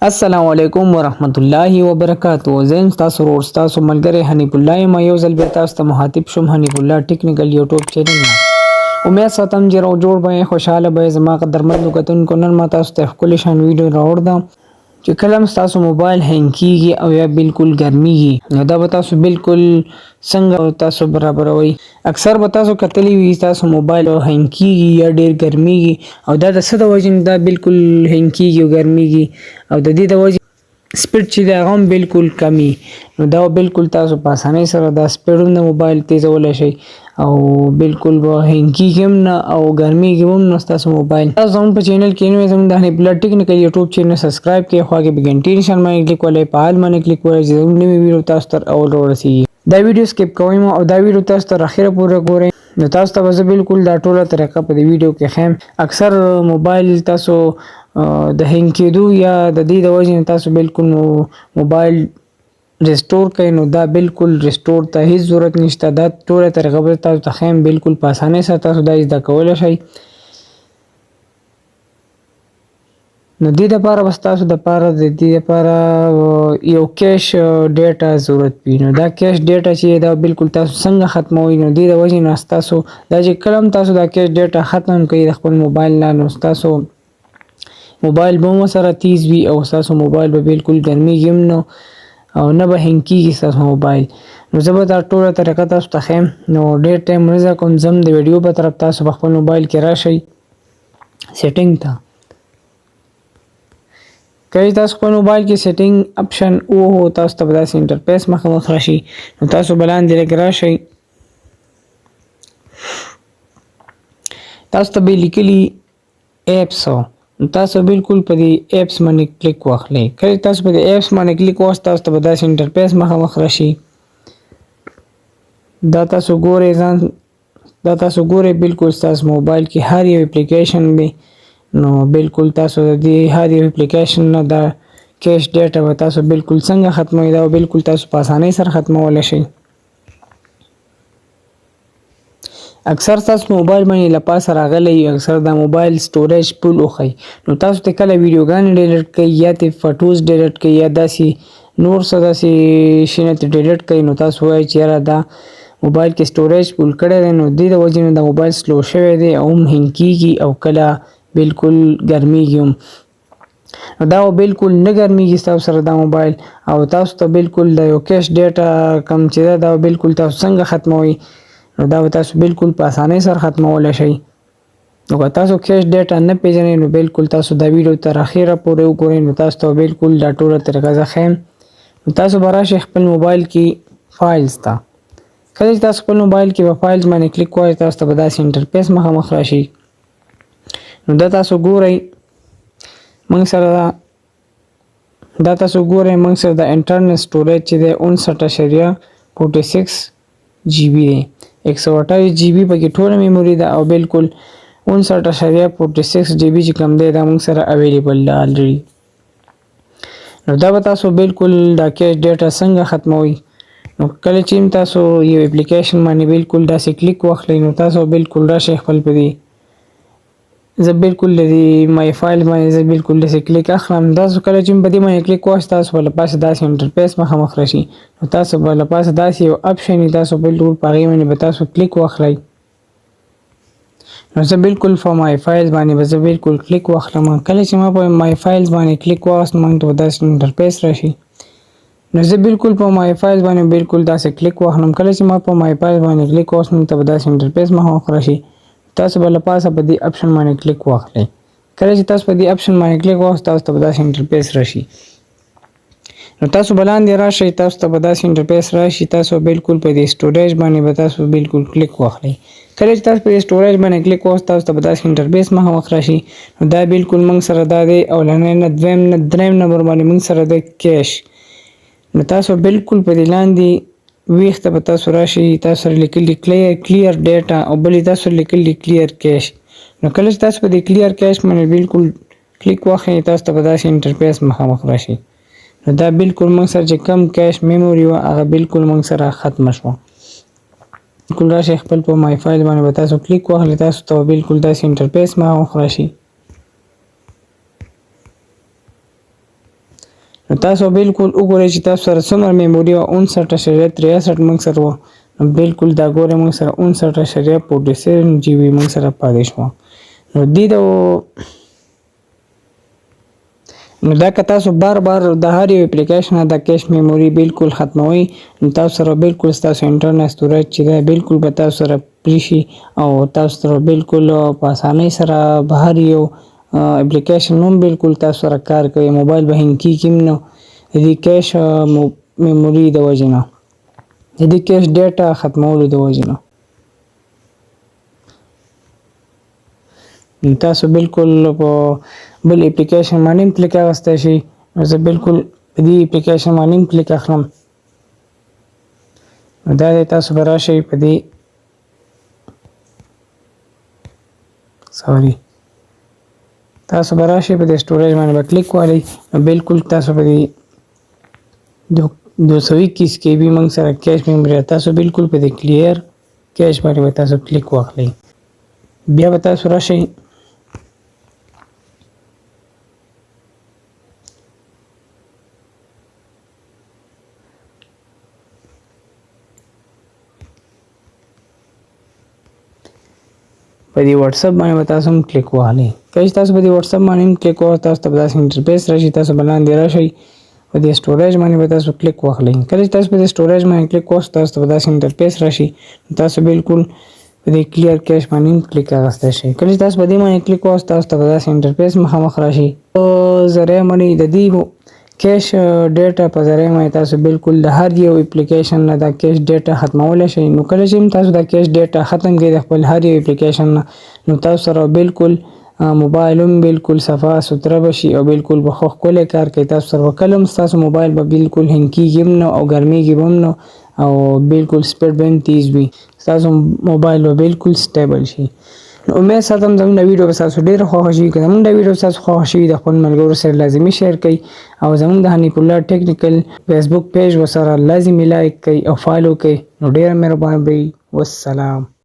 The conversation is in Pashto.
السلام علیکم ورحمت الله وبرکاتو. زم تاسو ورور تاسو ملګری حنیف الله ما یو ځل بیا تاسو ته مخاطب شوم. حنیف الله ټیکنیکل یوټیوب چینل نه امید ساتم چې راو جوړ به خوشاله به زما قدرمن کتونکو. نن ما تاسو ته خپل شان ویډیو راوړم چې کلم تاسو موبایل هینګ کیږي او یا بالکل ګرميږي نو دا به تاسو بالکل څنګه تاسو برابروي. اکثر به تاسو کتلی وي تاسو موبایل هینګ کیږي یا ډیر ګرميږي او دا د څه د وجې دا بالکل هینګ کیږي او ګرميږي او د دې د وجې سپیډ چې دا هم بالکل کمی نو دا بالکل تاسو په اسانۍ سره دا سپیډ د موبایل تیزولای شي او بالکل به هینګ کیږي نه او ګرميږي هم نو تاسو موبایل تاسو هم په چینل کې نو زموږ د حنیف الله ټیکنیکل یوټیوب چینل سبسکرایب کړئ خو هغه بګنټی نشان باندې کلیک ولې په حال باندې کلیک ولې چې زموږ نوی ویډیو تاسو ته اول ورسیږي. دا ویډیو سکیپ کوئ او دا ویډیو تاسو ته اخیره پورې ګورئ نو تاسو ته به بالکل دا ټوله طریقه په دې ویډیو کې خیم. اکثر موبایل تاسو د هینګ کېدو یا د دې د وجې تاسو بالکل موبایل ریسټور کړئ نو دا بالکل ریسټور ته هیڅ ضرورت نشته. دا ټوله طریقه به تاسو ته خیم بالکل په اسانۍ سره تاسو دا زده کولای شئ. نو دې لپاره بس تاسو د لپاره یو کیش ډیټا ضرورت وي. نو دا کیش ډیټا چې دا بالکل تاسو څنګه ختموي نو دې د وجې نه تاسو دا چې کلم تاسو دا کیش ډیټا ختم کړئ د خپل موبایل نه نو تاسو موبایل به سره تیز وي او تاسو موبایل به بالکل ګرميږي نو او نه به هینګ کیږي تاسو موبایل. نو زه به دا ټوله طریقه تاسو ته خیم نو ډیر ټایم نه کوم زم د ویډیو په طرف تاسو په خپل موبایل کې راشئ سیټینګ ته. کله تاسو په موبایل کې سیټینګ اپشن او تاسو ته داسې انټرفیس مخامخ راشي نو تاسو بلاندې لګ راشئ. تاسو ته به لیکلي اپس نو تاسو بالکل په دې اپس باندې کلیک واخلئ. کله تاسو په دې اپس باندې کلیک وکړئ تاسو ته داسې انټرفیس مخامخ راشي. دا تاسو ګورئ بالکل تاسو موبایل کې هر یو اپلیکیشن به نو بالکل تاسو د دې هر یو اپلیکیشن نه دا کیش ډیټا به تاسو بالکل څنګه ختموي دا بالکل تاسو په اسانۍ سره ختمولی شئ. اکثر تاسو موبایل باندې لپاسه راغلی اکثر دا موبایل سټوریج فل وخی نو تاسو ته کله ویډیوګانې ډیلیټ کړئ یا ته فوټوز ډیلیټ کړئ یا داسې نور څه داسې شي نه ډیلیټ کړئ نو تاسو وایئ چې یاره دا موبایل کې سټوریج فل کړی دی نو دې د وجې نه دا موبایل سلو شوی دی او هم هینګ کیږي او کله بالکل ګرميږي نو دا بالکل نه ګرميږي تاسو سره دا موبایل او تاسو ته بالکل د یو کیش ډیټا کم چې دا بالکل تاسو څنګه ختموي نو دا تاسو بالکل په اسانۍ سره ختمولی شئ. نو که تاسو کیش ډیټا نه پیژنئ نو بالکل تاسو دا ویډیو تر اخیره پورې وګورئ نو تاسو ته بالکل دا ټوله طریقه زه ښیم. نو تاسو به راشئ خپل موبایل کې فایلز ته. کله چې تاسو خپل موبایل کې په فایلز باندې کلیک کوئ تاسو ته به داسې انټرفیس مخامخ راشي. نو دا تاسو ګورئ موږ سره د انټرنل سټوریج چې دی 59.46 جی بی دی 128 جی بی پکې ټوله میموري ده او بالکل 59.46 جی بی چې کوم دی دا موږ سره اویلیبل ده الریډي. نو دا به تاسو بالکل دا کیش ډیټا څنګه ختموي نو کله چې تاسو یو اپلیکیشن باندې بالکل داسې کلیک واخلئ نو تاسو بالکل راشئ خپل په دې زه بالکل د مای فایل باندې زه بالکل داسې کلیک اخلم. تاسو کله چې په دې باندې کلیک وکړئ تاسو به له پاسه داسې انټرفیس مخامخ راشي نو تاسو به له پاسه داسې یو اپشن تاسو بالکل په هغې باندې به تاسو کلیک واخلئ. نو زه بالکل په مای فایل باندې به زه بالکل کلیک واخلم. کله چې ما په مای فایل باندې کلیک واخلم موږ ته داسې انټرفیس راشي نو زه بالکل په مای فایل باندې بالکل داسې کلیک واخلم. کله چې ما په مای فایل باندې کلیک واخلم ته داسې انټرفیس مخامخ راشي تاسو به له پاسه په دې اپشن باندې کلیک واخلئ. کله چې تاسو په دې اپشن باندې کلیک واخلئ تاسو ته به داسې انټرفیس راشي نو تاسو بلاندې راشئ تاسو ته به داسې انټرفیس راشي. تاسو بالکل په دې سټوریج باندې به تاسو بالکل کلیک واخلئ. کله چې تاسو په دې سټوریج باندې کلیک واخلئ تاسو ته به داسې انټرفیس مخامخ راشي نو دا بالکل موږ سره دا دی اولنی نه دویم نه دریم نمبر باندې موږ سره د کیش نو تاسو بالکل په دې لاندې ویخته به تاسو راشي تاسو سره لیکلي کلیر ډیټا او بلې تاسو لیکلي کلیر کیش. نو کله چې تاسو په دې کلیر کیش باندې بالکل کلیک واخلئ تاسو ته به داسې انټرفیس مخامخ راشي نو دا بالکل موږ سره چې کم کیش میموري وه هغه بالکل موږ سره ختمه شوه. بالکل راشئ خپل په مای فایل باندې به تاسو کلیک واخلئ تاسو ته بالکل داسې انټرفیس مخامخ راشي. نو تاسو بالکل وګورئ چې تاسو سره څومره میموري او 59.63 موږ سره وه. نو بالکل دا ګورئ موږ سره 59.47 جی بي موږ سره پاتې شوه. نو دا که تاسو بار د هر یو اپلیکیشن د کیش میموري بالکل ختموي، نو تاسو سره بالکل تاسو انټرنل سټوریج چې دی بالکل به تاسو سره پرې شي او تاسو سره بالکل په اسانۍ سره به هر یو اپلیکیشن هم بالکل تاسو سره کار کوي. موبایل به هینګ کېږي نو د دې کیش میموري د وجې نه، د دې کیش ډیټا ختمولو د وجې نه. تاسو بالکل په بل اپلیکیشن باندې کلیک اخیستی شئ. نو زه بالکل په دې اپلیکیشن باندې کلیک اخلم. نو دا دی تاسو به راشئ په دې تاسو به راشئ په دې سټوریج باندې به کلیک والئ. نو بالکل تاسو په دې 221 KB موږ سره کیش میموري تاسو بالکل په دې کلیر کیش باندې به تاسو کلیک واخلئ. بیا به تاسو راشئ په دې واتس اپ باندې تاسو هم کلیک وهلئ. کله چې تاسو په دې واتس اپ باندې کلیک وکړئ تاسو ته داسې انټرفیس راشي. تاسو به لاندې راشئ په دې سټوریج باندې به تاسو کلیک واخلئ. کله چې تاسو په دې سټوریج باندې کلیک وکړئ تاسو ته داسې انټرفیس راشي. تاسو بالکل په دې کلیر کیش باندې کلیک اخیستی شئ. کله چې تاسو په دې باندې کلیک وکړئ تاسو ته داسې انټرفیس مخامخ راشي. ذریعه باندې د دې کیش ډیټا په ذریعه باندې تاسو بالکل د هر یو اپلیکیشن نه د کیش ډیټا ختمولی شئ. نو کله چې تاسو د کیش ډیټا ختم کړئ د خپل هر یو اپلیکیشن نه، نو تاسو سره بالکل موبایل هم بالکل صفا سوتره بشي او بالکل به ښکلی کار کوي. تاسو سره کله هم ستاسو موبایل به بالکل هینګ کېږي هم نه او ګرمېږي به هم نه او بالکل سپیډ به هم تیز وي. ستاسو موبایل به بالکل سټیبل شي. نو امید ساتم زموږ د ویډیو به ستاسو ډېره خوښه شوي. که زموږ د ویډیو ستاسو خوښه شوي د خپل ملګرو سره لازمي شیر کړئ او زموږ د حنیف الله ټیکنیکل فیسبوک پیج ورسره لازمي لایک کړئ او فالو کړئ. نو ډېره مهرباني به وي. والسلام.